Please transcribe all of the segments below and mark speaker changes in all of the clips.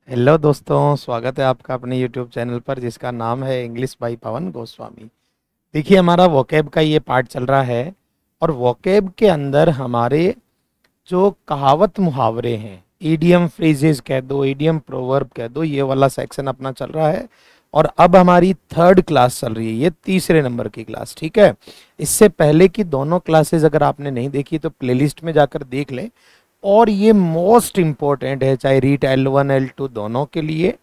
Speaker 1: Hello दोस्तों, स्वागत है आपका अपने यूट्यूब चैनल पर जिसका नाम है इंग्लिश बाय पवन गोस्वामी। देखिए, हमारा वोकैब का ये पार्ट चल रहा है और वोकैब के अंदर हमारे जो कहावत मुहावरे हैं, ईडियम फ्रेजेस कह दो, ईडियम प्रोवर्ब कह दो, ये वाला सेक्शन अपना चल रहा है। और अब हमारी थर्ड क्लास चल रही है, ये तीसरे नंबर की क्लास। ठीक है, इससे पहले की दोनों क्लासेस अगर आपने नहीं देखी तो प्लेलिस्ट में जाकर देख लें। और ये मोस्ट इंपॉर्टेंट है, चाहे रीट L1 L2 दोनों के लिए।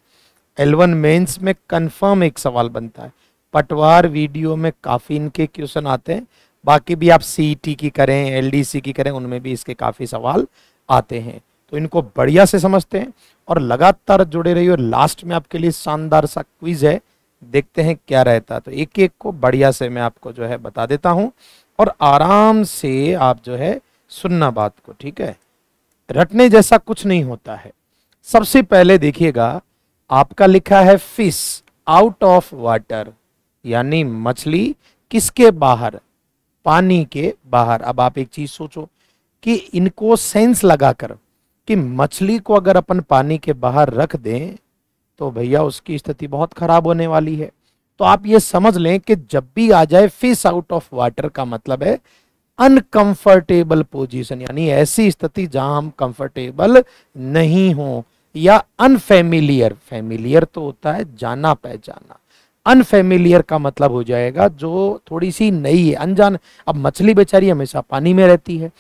Speaker 1: L1 मेंस में कंफर्म एक सवाल बनता है, पटवार वीडियो में काफ़ी इनके क्वेश्चन आते हैं। बाकी भी आप CET की करें, LDC की करें, उनमें भी इसके काफ़ी सवाल आते हैं। तो इनको बढ़िया से समझते हैं और लगातार जुड़े रहिए। और लास्ट में आपके लिए शानदार सा क्विज है, देखते हैं क्या रहता है। तो एक एक को बढ़िया से मैं आपको जो है बता देता हूँ और आराम से आप जो है सुनना बात को। ठीक है, रटने जैसा कुछ नहीं होता है। सबसे पहले देखिएगा, आपका लिखा है फिश आउट ऑफ वाटर, यानी मछली किसके बाहर? पानी के बाहर। अब आप एक चीज सोचो कि इनको सेंस लगाकर कि मछली को अगर अपन पानी के बाहर रख दें तो भैया उसकी स्थिति बहुत खराब होने वाली है। तो आप ये समझ लें कि जब भी आ जाए फिश आउट ऑफ वाटर का मतलब है अनकंफर्टेबल पोजीशन, यानी ऐसी स्थिति जहां हम कंफर्टेबल नहीं हो, या अनफेमिलियर। फेमिलियर तो होता है जाना पहचाना, अनफेमिलियर का मतलब हो जाएगा जो थोड़ी सी नई है, अनजान। अब मछली बेचारी हमेशा पानी में रहती है,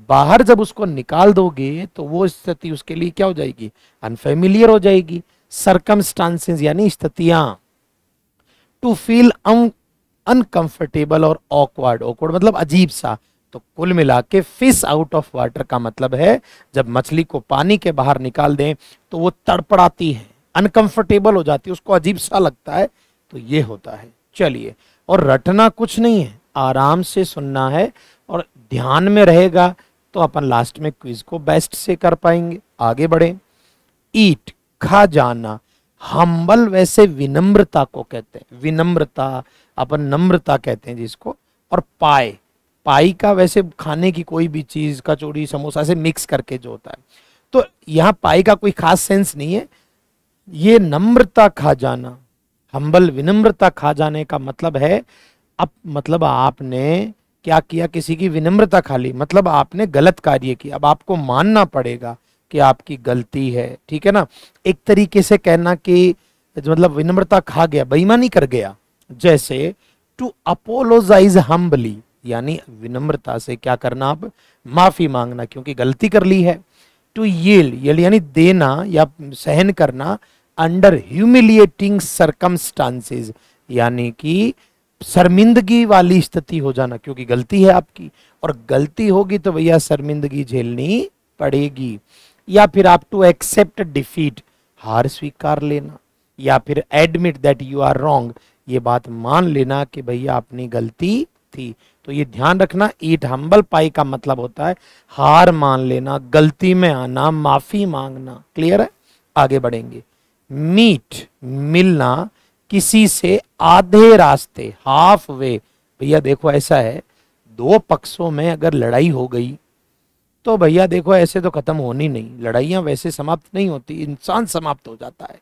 Speaker 1: बाहर जब उसको निकाल दोगे तो वो स्थिति उसके लिए क्या हो जाएगी? अनफेमिलियर हो जाएगी। सरकमस्टांसेस यानी स्थितियां, टू फील अनकंफर्टेबल और ऑकवर्ड। ऑकवर्ड मतलब अजीब सा। तो कुल मिला के फिश आउट ऑफ वाटर का मतलब है जब मछली को पानी के बाहर निकाल दें तो वो तड़पड़ाती है, अनकंफर्टेबल हो जाती है, उसको अजीब सा लगता है। तो ये होता है। चलिए, और रटना कुछ नहीं है, आराम से सुनना है और ध्यान में रहेगा तो अपन लास्ट में क्विज को बेस्ट से कर पाएंगे। आगे बढ़े। ईट खा जाना, हम्बल वैसे विनम्रता को कहते हैं, विनम्रता अपन नम्रता कहते हैं जिसको। और पाए, पाई का वैसे खाने की कोई भी चीज, कचौड़ी समोसा से मिक्स करके जो होता है। तो यहाँ पाई का कोई खास सेंस नहीं है। ये नम्रता खा जाना, हम्बल विनम्रता खा जाने का मतलब है अब मतलब आपने क्या किया, किसी की विनम्रता खा ली, मतलब आपने गलत कार्य किया। अब आपको मानना पड़ेगा कि आपकी गलती है। ठीक है ना, एक तरीके से कहना कि मतलब विनम्रता खा गया, बेईमानी कर गया। जैसे टू अपोलोजाइज हम्बली, यानी विनम्रता से क्या करना? आप माफी मांगना क्योंकि गलती कर ली है। टू यील्ड यानी देना या सहन करना अंडर ह्यूमिलिएटिंग सरकमस्टांसेस, यानी कि शर्मिंदगी वाली स्थिति हो जाना क्योंकि गलती है आपकी, और गलती होगी तो भैया शर्मिंदगी झेलनी पड़ेगी। या फिर आप टू एक्सेप्ट डिफीट, हार स्वीकार लेना, या फिर admit that you are wrong, ये बात मान लेना कि भैया अपनी गलती थी। तो ये ध्यान रखना, ईट हम्बल पाई का मतलब होता है हार मान लेना, गलती में आना, माफी मांगना। क्लियर है? आगे बढ़ेंगे। मीट मिलना किसी से आधे रास्ते, हाफ वे। भैया देखो ऐसा है, दो पक्षों में अगर लड़ाई हो गई तो भैया देखो ऐसे तो खत्म होनी नहीं, लड़ाइयां वैसे समाप्त नहीं होती, इंसान समाप्त हो जाता है।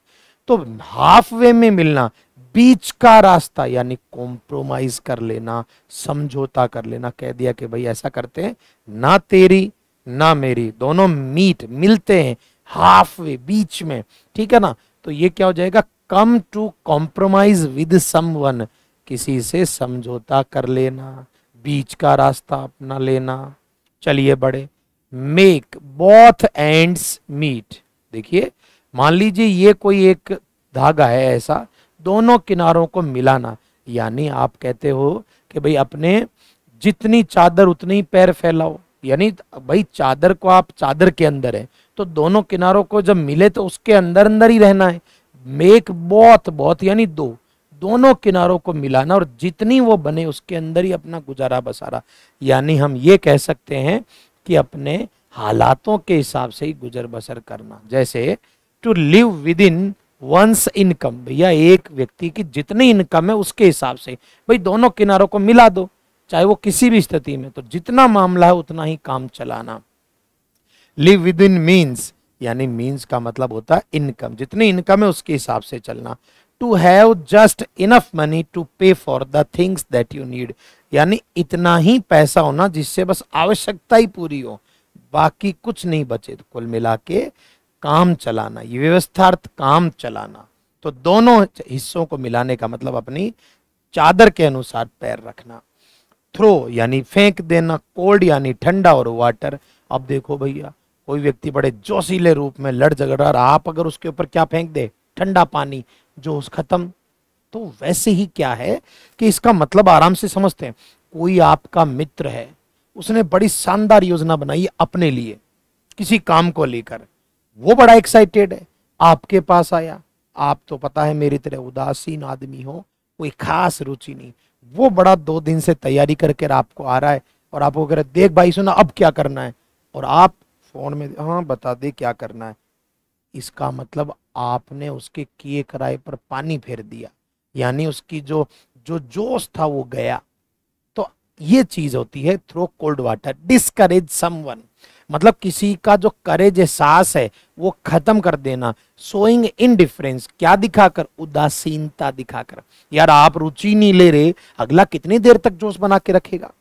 Speaker 1: तो हाफ वे में मिलना, बीच का रास्ता, यानी कॉम्प्रोमाइज कर लेना, समझौता कर लेना। कह दिया कि भाई ऐसा करते हैं, ना तेरी ना मेरी, दोनों मीट मिलते हैं हाफ वे, बीच में। ठीक है ना, तो ये क्या हो जाएगा? Come to compromise with someone, किसी से समझौता कर लेना, बीच का रास्ता अपना लेना। चलिए बड़े। मेक बोथ एंड्स मीट, देखिए मान लीजिए ये कोई एक धागा है ऐसा, दोनों किनारों को मिलाना, यानी आप कहते हो कि भाई अपने जितनी चादर उतनी पैर फैलाओ, यानी भाई चादर को आप चादर के अंदर है तो दोनों किनारों को जब मिले तो उसके अंदर अंदर ही रहना है। मेक बोथ, बोथ यानी दो, दोनों किनारों को मिलाना और जितनी वो बने उसके अंदर ही अपना गुजारा बसारा। यानी हम ये कह सकते हैं कि अपने हालातों के हिसाब से ही गुजर बसर करना। जैसे to live with in one's income, भैया एक व्यक्ति की जितनी इनकम है उसके हिसाब से भाई दोनों किनारों को मिला दो, चाहे वो किसी भी स्थिति में, तो जितना मामला है उतना ही काम चलाना। लिव विद इन मीन्स यानी मीन्स का मतलब होता है इनकम, जितनी इनकम है उसके हिसाब से चलना। To have just enough money to pay for the things that you need, यानी इतना ही पैसा होना जिससे बस आवश्यकता ही पूरी हो, बाकी कुछ नहीं बचे। तो कुल मिला के काम चलाना, ये व्यवस्थार्थ काम चलाना। तो दोनों हिस्सों को मिलाने का मतलब अपनी चादर के अनुसार पैर रखना। थ्रो यानी फेंक देना, कोल्ड यानी ठंडा, और वाटर। अब देखो भैया, कोई व्यक्ति बड़े जोशीले रूप में लड़ झगड़ रहा, आप अगर उसके ऊपर क्या फेंक दे, ठंडा पानी, जोश खत्म। तो वैसे ही क्या है कि इसका मतलब आराम से समझते हैं। कोई आपका मित्र है, उसने बड़ी शानदार योजना बनाई अपने लिए किसी काम को लेकर, वो बड़ा एक्साइटेड है, आपके पास आया। आप तो पता है मेरी तरह उदासीन आदमी हो, कोई खास रुचि नहीं। वो बड़ा 2 दिन से तैयारी करके आपको आ रहा है और आपको कह रहा है देख भाई सुना अब क्या करना है, और आप फोन में हाँ बता दे क्या करना है। इसका मतलब आपने उसके किए कराए पर पानी फेर दिया, यानी उसकी जो जो जोश था वो गया। तो ये चीज होती है throw cold water. Discourage someone मतलब किसी का जो करेज एहसास है वो खत्म कर देना। शोइंग इनडिफरेंस क्या दिखाकर, उदासीनता दिखाकर। यार आप रुचि नहीं ले रहे, अगला कितनी देर तक जोश बना के रखेगा।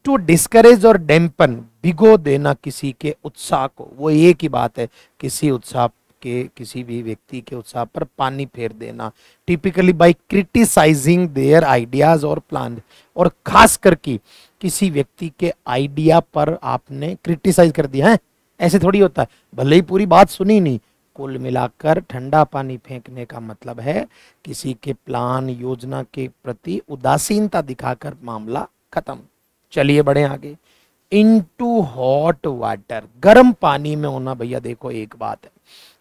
Speaker 1: टू डिस्करेज और डैम्पन भिगो देना किसी के उत्साह को, वो एक ही बात है, किसी उत्साह के, किसी भी व्यक्ति के उत्साह पर पानी फेर देना। Typically by criticising their ideas और प्लान, और खास करके किसी व्यक्ति के आइडिया पर आपने क्रिटिसाइज कर दिया है, ऐसे थोड़ी होता है, भले ही पूरी बात सुनी नहीं। कुल मिलाकर ठंडा पानी फेंकने का मतलब है किसी के प्लान योजना के प्रति उदासीनता दिखाकर मामला खत्म। चलिए बढ़े आगे। इनटू हॉट वाटर, गर्म पानी में होना। भैया देखो एक बात है,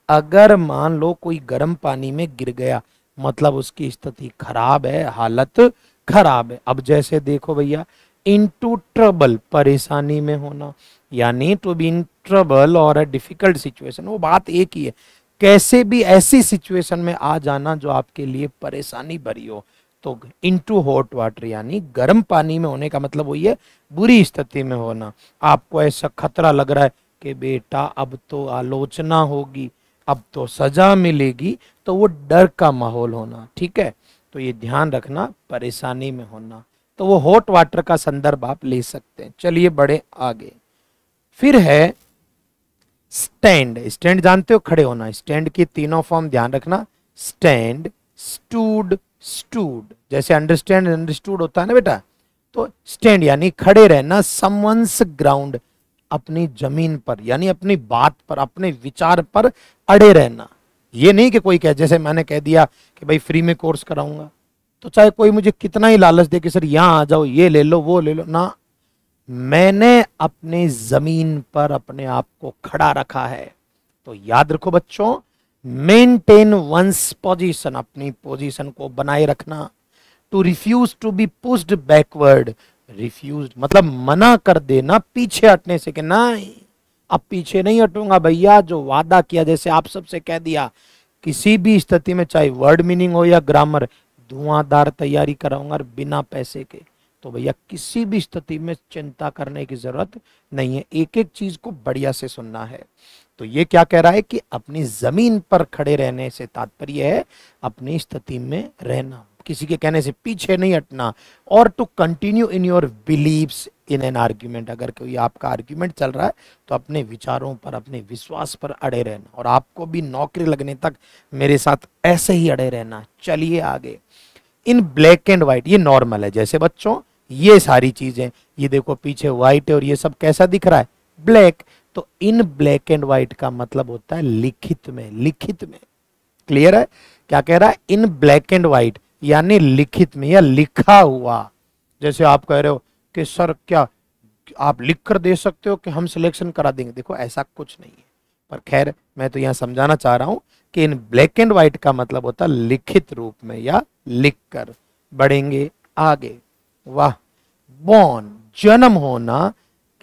Speaker 1: अगर मान लो कोई गर्म पानी में गिर गया मतलब उसकी स्थिति खराब है, हालत खराब है। अब जैसे देखो भैया, इनटू ट्रबल परेशानी में होना, यानी टू बी इन ट्रबल और अ डिफिकल्ट सिचुएशन, वो बात एक ही है, कैसे भी ऐसी सिचुएशन में आ जाना जो आपके लिए परेशानी भरी हो। तो इनटू हॉट वाटर यानी गर्म पानी में होने का मतलब वही है बुरी स्थिति में होना। आपको ऐसा खतरा लग रहा है कि बेटा अब तो आलोचना होगी, अब तो सजा मिलेगी, तो वो डर का माहौल होना। ठीक है, तो ये ध्यान रखना, परेशानी में होना। तो वो हॉट वाटर का संदर्भ आप ले सकते हैं। चलिए बढ़े आगे। फिर है स्टैंड। स्टैंड जानते हो, खड़े होना। स्टैंड की तीनों फॉर्म ध्यान रखना, स्टैंड, स्टूड, स्टूड। जैसे अंडरस्टैंड अंडरस्टूड होता है ना बेटा, तो स्टैंड यानी खड़े रहना। समवंस ग्राउंड, अपनी जमीन पर यानी अपनी बात पर, अपने विचार पर अड़े रहना। ये नहीं कि कोई कहे, जैसे मैंने कह दिया कि भाई फ्री में कोर्स कराऊंगा, तो चाहे कोई मुझे कितना ही लालच दे कि सर यहां आ जाओ, ये ले लो वो ले लो ना, मैंने अपनी जमीन पर अपने आप को खड़ा रखा है। तो याद रखो बच्चों, मेंटेन वंस पोजीशन, अपनी पोजीशन को बनाए रखना। To refuse to be pushed backward, refuse मतलब मना कर देना, पीछे हटने से कि नहीं अब पीछे नहीं हटूंगा भैया, जो वादा किया, जैसे आप सबसे कह दिया किसी भी स्थिति में चाहे वर्ड मीनिंग हो या ग्रामर, धुआंधार तैयारी कराऊंगा और बिना पैसे के। तो भैया किसी भी स्थिति में चिंता करने की जरूरत नहीं है, एक एक चीज को बढ़िया से सुनना है। तो ये क्या कह रहा है कि अपनी जमीन पर खड़े रहने से तात्पर्य है अपनी स्थिति में रहना, किसी के कहने से पीछे नहीं हटना। और to continue in your beliefs in an argument, अगर कोई आपका आर्ग्यूमेंट चल रहा है तो अपने विचारों पर, अपने विश्वास पर अड़े रहना, और आपको भी नौकरी लगने तक मेरे साथ ऐसे ही अड़े रहना। चलिए आगे। इन ब्लैक एंड व्हाइट, ये नॉर्मल है, जैसे बच्चों ये सारी चीजें, ये देखो पीछे व्हाइट है और ये सब कैसा दिख रहा है, ब्लैक। तो इन ब्लैक एंड व्हाइट का मतलब होता है लिखित में, लिखित में। क्लियर है क्या कह रहा है, इन ब्लैक एंड व्हाइट यानी लिखित में या लिखा हुआ। जैसे आप कह रहे हो कि सर क्या आप लिख कर दे सकते हो कि हम सिलेक्शन करा देंगे, देखो ऐसा कुछ नहीं है, पर खैर मैं तो यहां समझाना चाह रहा हूं कि इन ब्लैक एंड व्हाइट का मतलब होता है लिखित रूप में या लिख कर। बढ़ेंगे आगे। वाह, बॉर्न जन्म होना,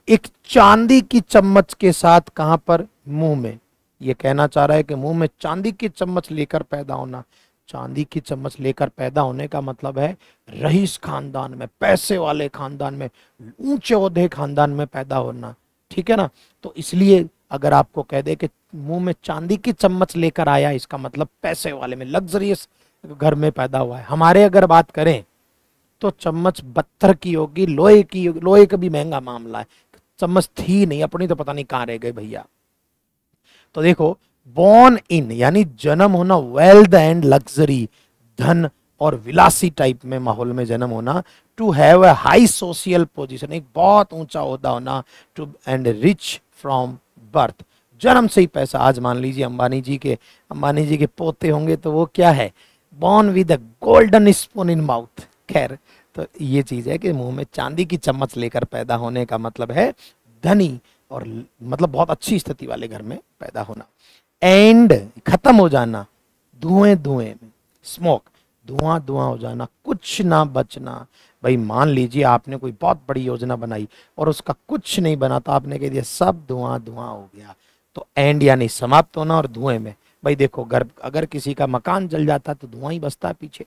Speaker 1: एक चांदी की चम्मच के साथ, कहां पर, मुंह में। ये कहना चाह रहा है कि मुंह में चांदी की चम्मच लेकर पैदा होना। चांदी की चम्मच लेकर पैदा होने का मतलब है रईस खानदान में, पैसे वाले खानदान में, ऊंचे ओहदे खानदान में पैदा होना। ठीक है ना, तो इसलिए अगर आपको कह दे कि मुंह में चांदी की चम्मच लेकर आया, इसका मतलब पैसे वाले में, लग्जरियस घर में पैदा हुआ है। हमारे अगर बात करें तो चम्मच 72 की होगी, लोहे की, लोहे का भी महंगा मामला है, चम्मच थी नहीं, अपनी तो पता नहीं कहां रह गए भैया। तो देखो, बॉर्न इन यानी जन्म होना, वेल्थ एंड लग्जरी, धन और विलासी टाइप में माहौल में जन्म होना। To have a high social position, एक बहुत ऊंचा ओहदा होना। To and rich from birth, जन्म से ही पैसा। आज मान लीजिए अंबानी जी के पोते होंगे तो वो क्या है, born with a golden spoon in mouth. खैर, तो ये चीज है कि मुंह में चांदी की चम्मच लेकर पैदा होने का मतलब है धनी और मतलब बहुत अच्छी स्थिति वाले घर में पैदा होना। एंड खत्म हो जाना, धुएं धुएं में, स्मोक, धुआं धुआं हो जाना, कुछ ना बचना। भाई मान लीजिए आपने कोई बहुत बड़ी योजना बनाई और उसका कुछ नहीं बना, तो आपने कह दिया सब धुआं धुआं हो गया। तो एंड यानी समाप्त होना, और धुएं में, भाई देखो घर, अगर किसी का मकान जल जाता तो धुआं ही बचता है पीछे।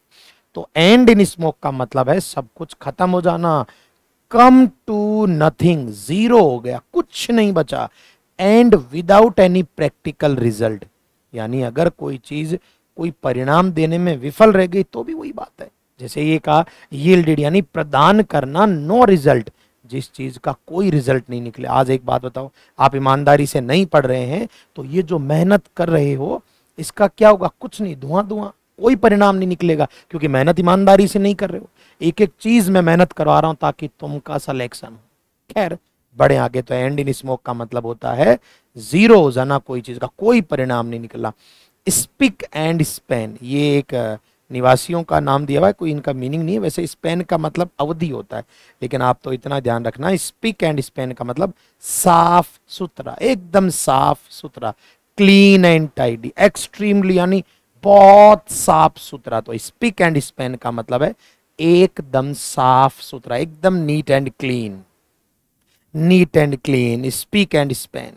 Speaker 1: तो एंड इन स्मोक का मतलब है सब कुछ खत्म हो जाना। कम टू नथिंग, जीरो हो गया, कुछ नहीं बचा। And without any practical result, यानी अगर कोई चीज कोई परिणाम देने में विफल रह गई तो भी वही बात है। जैसे ये कहा यील्डेड यानी प्रदान करना, नो रिजल्ट, जिस चीज का कोई रिजल्ट नहीं निकले। आज एक बात बताओ, आप ईमानदारी से नहीं पढ़ रहे हैं तो ये जो मेहनत कर रहे हो इसका क्या होगा, कुछ नहीं, धुआं धुआं, कोई परिणाम नहीं निकलेगा, क्योंकि मेहनत ईमानदारी से नहीं कर रहे हो। एक एक चीज में मेहनत करवा रहा हूं ताकि तुमका सिलेक्शन हो। खैर, बड़े आगे, तो एंड इन स्मोक का मतलब होता है जीरो हो जाना, कोई चीज का कोई परिणाम नहीं निकला। स्पिक एंड स्पैन, ये एक निवासियों का नाम दिया हुआ है, कोई इनका मीनिंग नहीं है। वैसे स्पैन का मतलब अवधि होता है, लेकिन आप तो इतना ध्यान रखना, स्पिक एंड स्पैन का मतलब साफ सुथरा, एकदम साफ सुथरा। क्लीन एंड टाइडी, एक्सट्रीमली यानी बहुत साफ सुथरा। तो स्पिक एंड स्पैन का मतलब है एकदम साफ सुथरा, एकदम neat and clean, neat and clean, speak and span.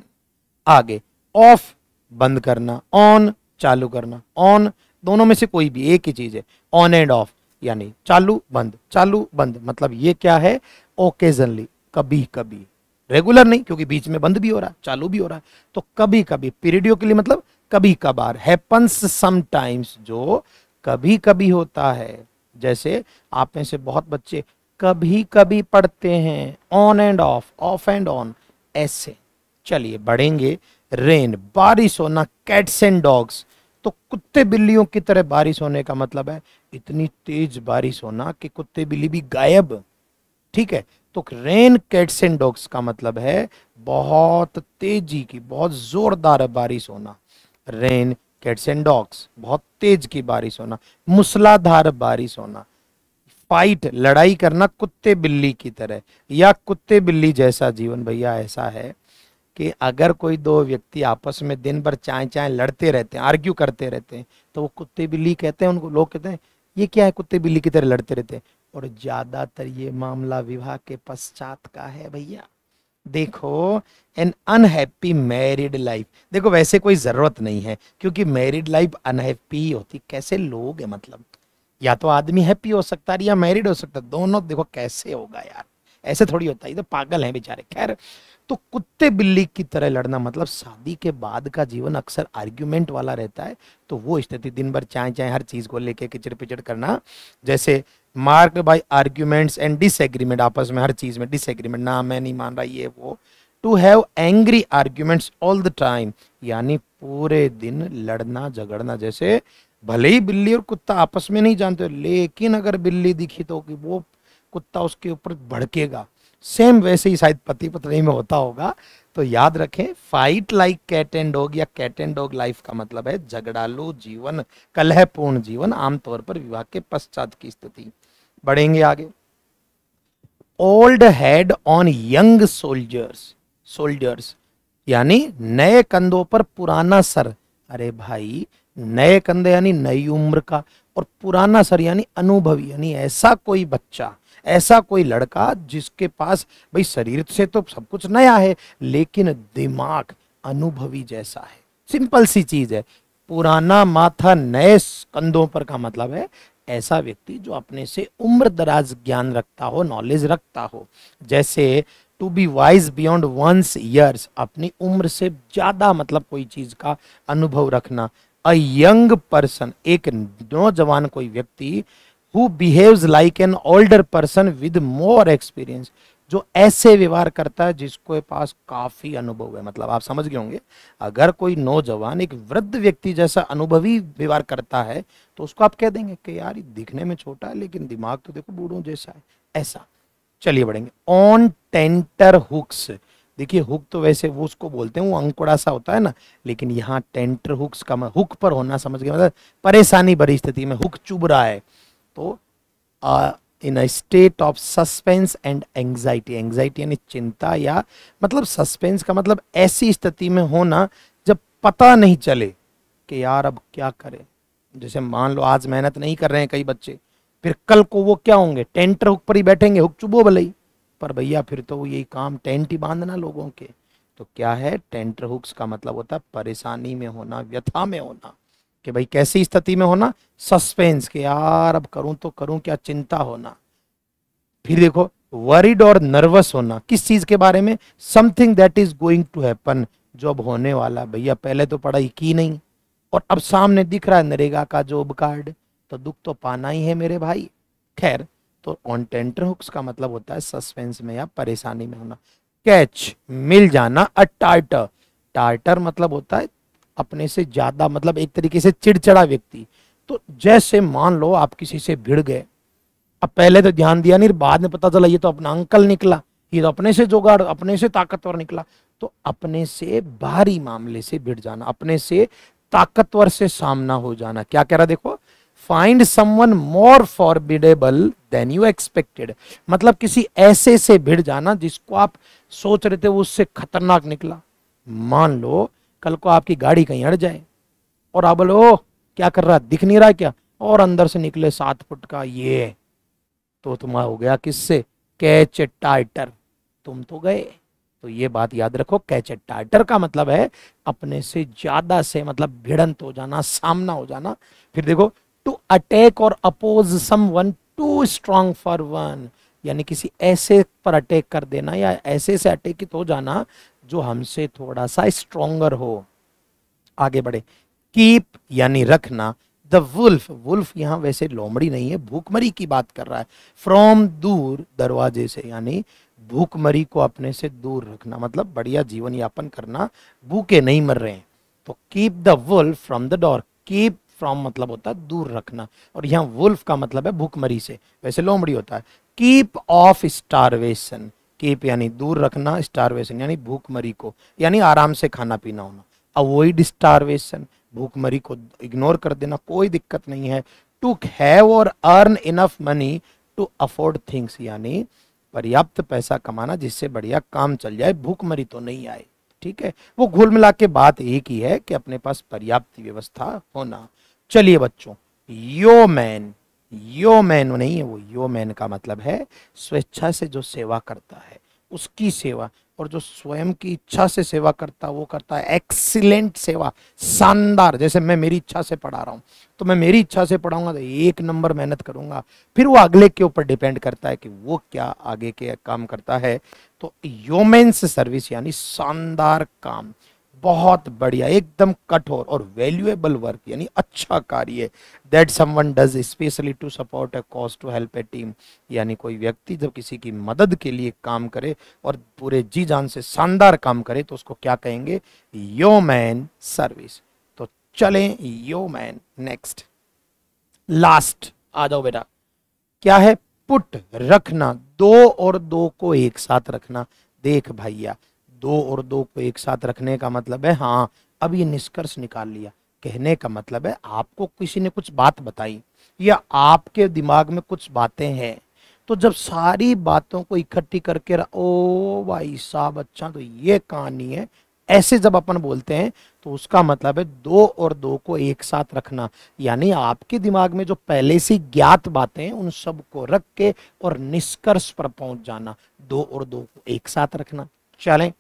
Speaker 1: आगे, ऑफ बंद करना, ऑन चालू करना। ऑन दोनों में से कोई भी एक ही चीज है, ऑन एंड ऑफ यानी चालू बंद, चालू बंद। मतलब ये क्या है, ओकेजनली, कभी कभी, रेगुलर नहीं, क्योंकि बीच में बंद भी हो रहा है चालू भी हो रहा है। तो कभी कभी, पीरियडिकली मतलब कभी कभार, हैपन्स समटाइम्स, जो कभी कभी होता है। जैसे आप में से बहुत बच्चे कभी कभी पढ़ते हैं, on end of, of and on, ऐसे। चलिए बढ़ेंगे। रेन, बारिश होना, कैट्स एंड डॉग्स, तो कुत्ते बिल्लियों की तरह बारिश होने का मतलब है इतनी तेज बारिश होना कि कुत्ते बिल्ली भी गायब। ठीक है, तो रेन कैट्स एंड डॉग्स का मतलब है बहुत तेजी की, बहुत जोरदार बारिश होना। रेन कैट्स एंड डॉग्स, बहुत तेज की बारिश होना, मूसलाधार बारिश होना। फाइट, लड़ाई करना कुत्ते बिल्ली की तरह, या कुत्ते बिल्ली जैसा जीवन। भैया ऐसा है कि अगर कोई दो व्यक्ति आपस में दिन भर चाय चाय लड़ते रहते हैं, आर्ग्यू करते रहते हैं, तो वो कुत्ते बिल्ली कहते हैं। उनको लोग कहते हैं ये क्या है, कुत्ते बिल्ली की तरह लड़ते रहते हैं। और ज्यादातर ये मामला विवाह के पश्चात का है भैया। देखो, एन अनहैप्पी मैरिड लाइफ, देखो वैसे कोई जरूरत नहीं है, क्योंकि मैरिड लाइफ अनहैप्पी होती। कैसे लोग है, मतलब या तो आदमी हैप्पी हो सकता है या मैरिड हो सकता है, दोनों। देखो कैसे होगा यार, ऐसे थोड़ी होता है, ये तो पागल है बेचारे। खैर, तो कुत्ते बिल्ली की तरह लड़ना मतलब शादी के बाद का जीवन अक्सर आर्ग्यूमेंट वाला रहता है। तो वो स्थिति, दिन भर चाहे चाहे हर चीज को लेके किचड़ पिचड़ करना, जैसे marked by arguments and disagreement, आपस में हर चीज में डिसएग्रीमेंट, ना मैं नहीं मान रहा ये वो। To have angry arguments all the time, यानी पूरे दिन लड़ना झगड़ना। जैसे भले ही बिल्ली और कुत्ता आपस में नहीं जानते, लेकिन अगर बिल्ली दिखी तो कि वो कुत्ता उसके ऊपर भड़केगा। सेम वैसे ही शायद पति पत्नी में होता होगा। तो याद रखें, fight like cat and dog या कैट एंड डॉग लाइफ का मतलब है झगड़ालू जीवन, कलहपूर्ण जीवन, आमतौर पर विवाह के पश्चात की स्थिति। बढ़ेंगे आगे। Old head on young soldiers, soldiers यानी नए कंधों पर पुराना सर। अरे भाई, नए कंधे यानी नई उम्र का, और पुराना सर यानी अनुभवी, यानी ऐसा कोई बच्चा, ऐसा कोई लड़का जिसके पास भाई शरीर से तो सब कुछ नया है, लेकिन दिमाग अनुभवी जैसा है। सिंपल सी चीज है, पुराना माथा नए कंधों पर का मतलब है ऐसा व्यक्ति जो अपने से उम्र दराज ज्ञान रखता हो, नॉलेज रखता हो। जैसे to be wise beyond one's years, अपनी उम्र से ज्यादा मतलब कोई चीज का अनुभव रखना। अ यंग पर्सन, एक नौजवान कोई व्यक्ति, who behaves like an older person with more experience, जो ऐसे व्यवहार करता है जिसके पास काफी अनुभव है। मतलब आप समझ गए होंगे, अगर कोई नौजवान एक वृद्ध व्यक्ति जैसा अनुभवी व्यवहार करता है तो उसको आप कह देंगे कि यार ये दिखने में छोटा है लेकिन दिमाग तो देखो बूढ़ों जैसा है, ऐसा। चलिए बढ़ेंगे। ऑन टेंटर हुक्स, देखिए हुक तो वैसे वो उसको बोलते हैं, वो अंकुड़ा सा होता है ना, लेकिन यहाँ टेंटर हुक्स का हुक पर होना, समझ गए, मतलब परेशानी भरी स्थिति में हुक चुभ रहा है। तो in a state of suspense and anxiety, anxiety यानी चिंता, या मतलब सस्पेंस का मतलब ऐसी स्थिति में होना जब पता नहीं चले कि यार अब क्या करें। जैसे मान लो आज मेहनत नहीं कर रहे हैं कई बच्चे, फिर कल को वो क्या होंगे, टेंटर हुक पर ही बैठेंगे, हुक चुभो भले ही, पर भैया फिर तो यही काम टेंट ही बांधना लोगों के। तो क्या है, टेंटर हुक्स का मतलब होता है परेशानी में होना, व्यथा में होना, कि भाई कैसी स्थिति में होना, सस्पेंस, के यार अब करूं तो करूं क्या, चिंता होना। फिर देखो वरीड और नर्वस होना, किस चीज के बारे में, something that is going to happen, जो अब होने वाला। भैया पहले तो पढ़ाई की नहीं और अब सामने दिख रहा है नरेगा का जॉब कार्ड, तो दुख तो पाना ही है मेरे भाई। खैर, तो ऑन टेंटर हुक्स का मतलब होता है सस्पेंस में या परेशानी में होना। कैच, मिल जाना। अ टार्टर, टार्टर मतलब होता है अपने से ज्यादा, मतलब एक तरीके से चिड़चिड़ा व्यक्ति। तो जैसे मान लो आप किसी से भिड़ गए, अब पहले तो ध्यान दिया नहीं, बाद में पता चला ये तो अपना अंकल निकला, ये तो अपने से जुगाड़, अपने से ताकतवर निकला। तो अपने से बाहरी मामले से भिड़ जाना, अपने से ताकतवर से सामना हो जाना। क्या कह रहा देखो, find someone more formidable than you expected, मतलब किसी ऐसे से भिड़ जाना जिसको आप सोच रहे थे वो उससे खतरनाक निकला। मान लो कल को आपकी गाड़ी कहीं अड़ जाए और आप बोलो ओ क्या कर रहा, दिख नहीं रहा क्या, और अंदर से निकले 7 फुट का ये, तो तुम्हारा हो गया किससे, कैच टाइटर, तुम तो गए। तो ये बात याद रखो, कैच टाइटर का मतलब है अपने से ज्यादा से मतलब भिड़ंत हो जाना, सामना हो जाना। फिर देखो, टू अटैक और oppose someone too strong for one, यानी किसी ऐसे पर अटैक कर देना या ऐसे से अटैकित हो जाना जो हमसे थोड़ा सा स्ट्रोंगर हो। आगे बढ़े। कीप यानी रखना। द वुल्फ, वुल्फ यहां वैसे लोमड़ी नहीं है, भूखमरी की बात कर रहा है। फ्रॉम, दूर, दरवाजे से, यानी भूखमरी को अपने से दूर रखना, मतलब बढ़िया जीवन यापन करना, भूखे नहीं मर रहे हैं। तो keep the wolf from the door, keep from मतलब होता है दूर रखना, और यहाँ वुल्फ का मतलब है भूखमरी से, वैसे लोमड़ी होता है। कीप ऑफ स्टारवेशन, कीप यानी दूर रखना, स्टारवेशन यानी भूखमरी को, यानी आराम से खाना पीना होना। अवॉइड स्टारवेशन, भूखमरी को इग्नोर कर देना, कोई दिक्कत नहीं है। टू हैव और earn enough money to afford things, यानी पर्याप्त पैसा कमाना जिससे बढ़िया काम चल जाए, भूखमरी तो नहीं आए। ठीक है, वो घुल मिला के बात एक ही है कि अपने पास पर्याप्त व्यवस्था होना। चलिए बच्चों, यो मैन, यो मैन नहीं है वो, यो मैन का मतलब है स्वेच्छा से जो सेवा करता है उसकी सेवा, और जो स्वयं की इच्छा से सेवा करता है वो करता है एक्सीलेंट सेवा, शानदार। जैसे मैं मेरी इच्छा से पढ़ा रहा हूं, तो मैं मेरी इच्छा से पढ़ाऊंगा तो 1 नंबर मेहनत करूंगा, फिर वो अगले के ऊपर डिपेंड करता है कि वो क्या आगे के काम करता है। तो योमेंस सर्विस यानी शानदार काम, बहुत बढ़िया, एकदम कठोर और वैल्यूएबल वर्क यानी अच्छा कार्य, that someone does specially to support a cause to help a team, यानी कोई व्यक्ति जब किसी की मदद के लिए काम करे और पूरे जी जान से शानदार काम करे तो उसको क्या कहेंगे, योमैन सर्विस। तो चलें योमैन। नेक्स्ट, लास्ट आ जाओ बेटा, क्या है, पुट रखना, 2 और 2 को एक साथ रखना। देख भैया, 2 और 2 को एक साथ रखने का मतलब है, हाँ अब ये निष्कर्ष निकाल लिया, कहने का मतलब है आपको किसी ने कुछ बात बताई या आपके दिमाग में कुछ बातें हैं, तो जब सारी बातों को इकट्ठी करके ओ भाई साहब अच्छा तो ये कहानी है, ऐसे जब अपन बोलते हैं तो उसका मतलब है 2 और 2 को एक साथ रखना, यानी आपके दिमाग में जो पहले से ज्ञात बातें हैं उन सब को रख के और निष्कर्ष पर पहुंच जाना, 2 और 2 को एक साथ रखना। चलें,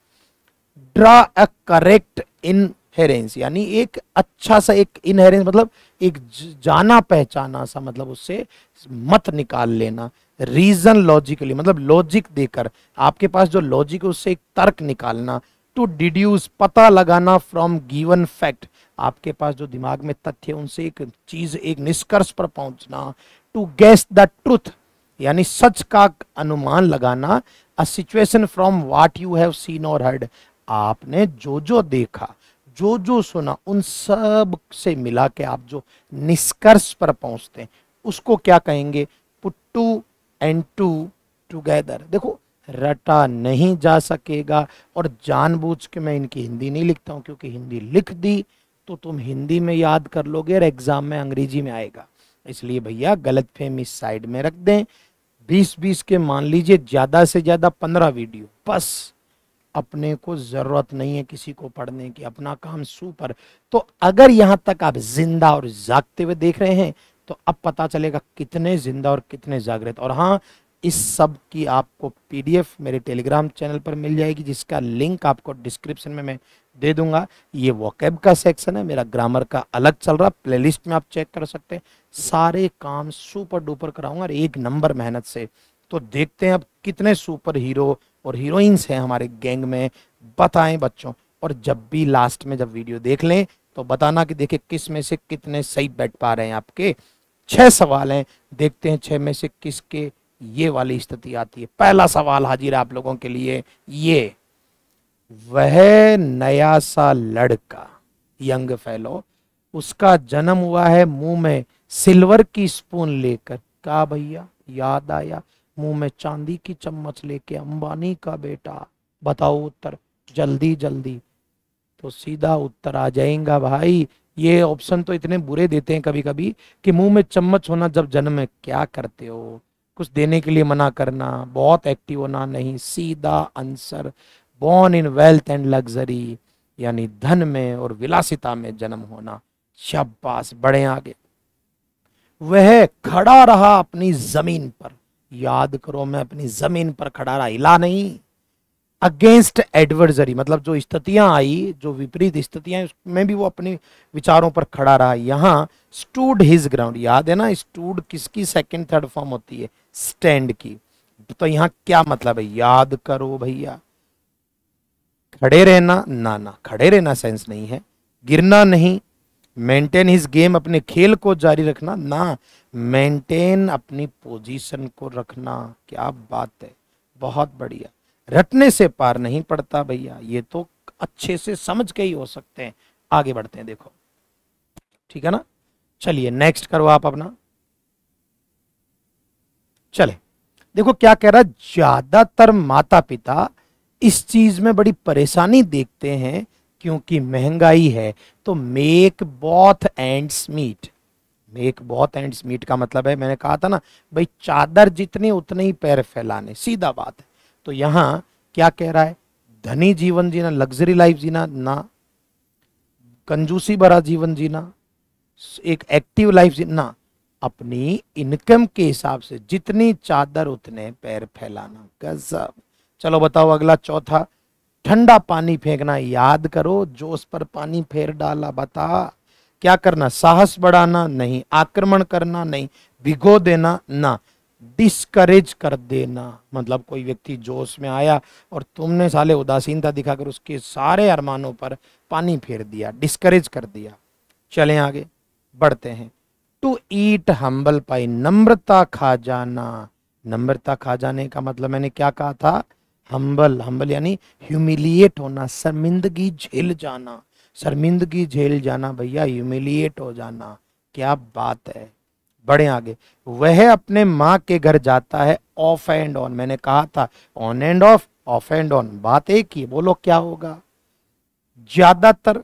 Speaker 1: ड्रा अ करेक्ट इनहेरेंस, यानी एक अच्छा सा, एक इनहेरेंस मतलब एक जाना पहचाना सा, मतलब उससे मत निकाल लेना। रीजन लॉजिकली, मतलब लॉजिक देकर, आपके पास जो लॉजिक है उससे एक तर्क निकालना। टू डिड्यूस, पता लगाना फ्रॉम गिवन फैक्ट, आपके पास जो दिमाग में तथ्य उनसे एक चीज, एक निष्कर्ष पर पहुंचना। टू गेस द ट्रुथ, यानी सच का अनुमान लगाना। A situation from what you have seen और हर्ड, आपने जो जो देखा, जो जो सुना, उन सब से मिला के आप जो निष्कर्ष पर पहुंचते हैं उसको क्या कहेंगे? Put two and two together. देखो, रटा नहीं जा सकेगा, और जानबूझ के मैं इनकी हिंदी नहीं लिखता हूं, क्योंकि हिंदी लिख दी तो तुम हिंदी में याद कर लोगे और एग्जाम में अंग्रेजी में आएगा। इसलिए भैया गलतफहमी साइड में रख दें। 20-20 के मान लीजिए, ज्यादा से ज्यादा 15 वीडियो बस। अपने को जरूरत नहीं है किसी को पढ़ने की, अपना काम सुपर। तो अगर यहां तक आप जिंदा और जागते हुए देख रहे हैं तो अब पता चलेगा कितने जिंदा और कितने जागृत। और हाँ, इस सब की आपको पीडीएफ मेरे टेलीग्राम चैनल पर मिल जाएगी, जिसका लिंक आपको डिस्क्रिप्शन में मैं दे दूंगा। ये वोकैब का सेक्शन है, मेरा ग्रामर का अलग चल रहा, प्लेलिस्ट में आप चेक कर सकते हैं। सारे काम सुपर डुपर कराऊंगा और 1 नंबर मेहनत से। तो देखते हैं अब कितने सुपर हीरो और हीरोइंस हैं हमारे गैंग में, बताएं बच्चों। और जब भी लास्ट में जब वीडियो देख लें तो बताना कि देखिए किस में से कितने सही बैठ पा रहे हैं। आपके 6 सवाल हैं, देखते हैं 6 में से किसके ये वाली स्थिति आती है। पहला सवाल हाजिर है आप लोगों के लिए, ये वह नया सा लड़का, यंग फेलो, उसका जन्म हुआ है मुंह में सिल्वर की स्पून लेकर। क्या भैया याद आया? मुंह में चांदी की चम्मच लेके, अंबानी का बेटा। बताओ उत्तर जल्दी जल्दी। तो सीधा उत्तर आ जाएगा भाई। ये ऑप्शन तो इतने बुरे देते हैं कभी कभी कि मुंह में चम्मच होना जब जन्म में क्या करते हो, कुछ देने के लिए मना करना, बहुत एक्टिव होना नहीं। सीधा answer, born in wealth and luxury, यानी धन में और विलासिता में जन्म होना। शाबाश, बढ़े आगे। वह खड़ा रहा अपनी जमीन पर, याद करो, मैं अपनी जमीन पर खड़ा रहा, हिला नहीं। अगेंस्ट एडवर्सरी, मतलब जो स्थितियां आई, जो विपरीत स्थितियां, उसमें भी वो अपने विचारों पर खड़ा रहा। यहां स्टूड हिज ग्राउंड, याद है ना, स्टूड किसकी सेकंड थर्ड फॉर्म होती है? स्टैंड की। तो यहां क्या मतलब है? याद करो भैया, खड़े रहना ना, ना खड़े रहना सेंस नहीं है। गिरना नहीं। मेंटेन हिज गेम, अपने खेल को जारी रखना ना। मेंटेन अपनी पोजीशन को रखना। क्या बात है, बहुत बढ़िया। रटने से पार नहीं पड़ता भैया, ये तो अच्छे से समझ के ही हो सकते हैं। आगे बढ़ते हैं, देखो ठीक है ना। चलिए नेक्स्ट करो आप अपना। चले देखो क्या कह रहा है। ज्यादातर माता पिता इस चीज में बड़ी परेशानी देखते हैं क्योंकि महंगाई है। तो make both ends meet. Make both ends meet का मतलब है, मैंने कहा था ना भाई, चादर जितनी उतने ही पैर फैलाने, सीधा बात है। तो यहां क्या कह रहा है? धनी जीवन जीना, लग्जरी लाइफ जीना ना, कंजूसी भरा जीवन जीना, एक एक्टिव लाइफ जीना, अपनी इनकम के हिसाब से जितनी चादर उतने पैर फैलाना। गजब। चलो बताओ अगला, चौथा। ठंडा पानी फेंकना, याद करो जोश पर पानी फेर डाला। बता क्या करना? साहस बढ़ाना नहीं, आक्रमण करना नहीं, भिगो देना ना, डिस्करेज कर देना। मतलब कोई व्यक्ति जोश में आया और तुमने साले उदासीनता दिखाकर उसके सारे अरमानों पर पानी फेर दिया, डिस्करेज कर दिया। चलें आगे बढ़ते हैं। टू ईट हम्बल पाई, नम्रता खा जाना। नम्रता खा जाने का मतलब मैंने क्या कहा था? हम्बल, हम्बल यानी ह्यूमिलिएट होना, शर्मिंदगी झेल जाना। शर्मिंदगी झेल जाना भैया, ह्यूमिलिएट हो जाना। क्या बात है, बढ़े आगे। वह अपने माँ के घर जाता है ऑफ एंड ऑन। मैंने कहा था on end of and on, बात एक ही। बोलो क्या होगा? ज्यादातर,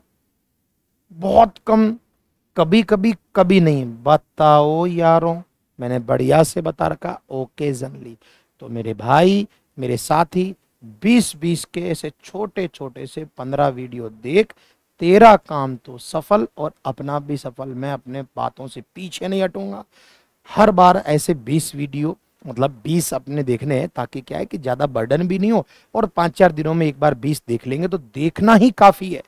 Speaker 1: बहुत कम, कभी कभी, कभी नहीं। बताओ यारों, मैंने बढ़िया से बता रखा, ओकेजनली। तो मेरे भाई, मेरे साथी, 20-20 के ऐसे छोटे छोटे से 15 वीडियो देख, तेरा काम तो सफल और अपना भी सफल। मैं अपने बातों से पीछे नहीं हटूंगा। हर बार ऐसे 20 वीडियो, मतलब 20 अपने देखने हैं, ताकि क्या है कि ज्यादा बर्डन भी नहीं हो, और 5-4 दिनों में एक बार 20 देख लेंगे तो देखना ही काफी है।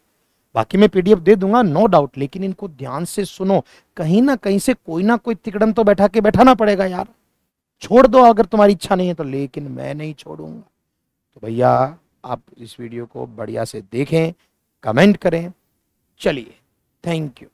Speaker 1: बाकी मैं पीडीएफ दे दूंगा नो डाउट, लेकिन इनको ध्यान से सुनो। कहीं ना कहीं से कोई ना कोई तिकड़म तो बैठा के बैठाना पड़ेगा यार। छोड़ दो अगर तुम्हारी इच्छा नहीं है तो, लेकिन मैं नहीं छोड़ूंगा। तो भैया आप इस वीडियो को बढ़िया से देखें, कमेंट करें। चलिए, थैंक यू।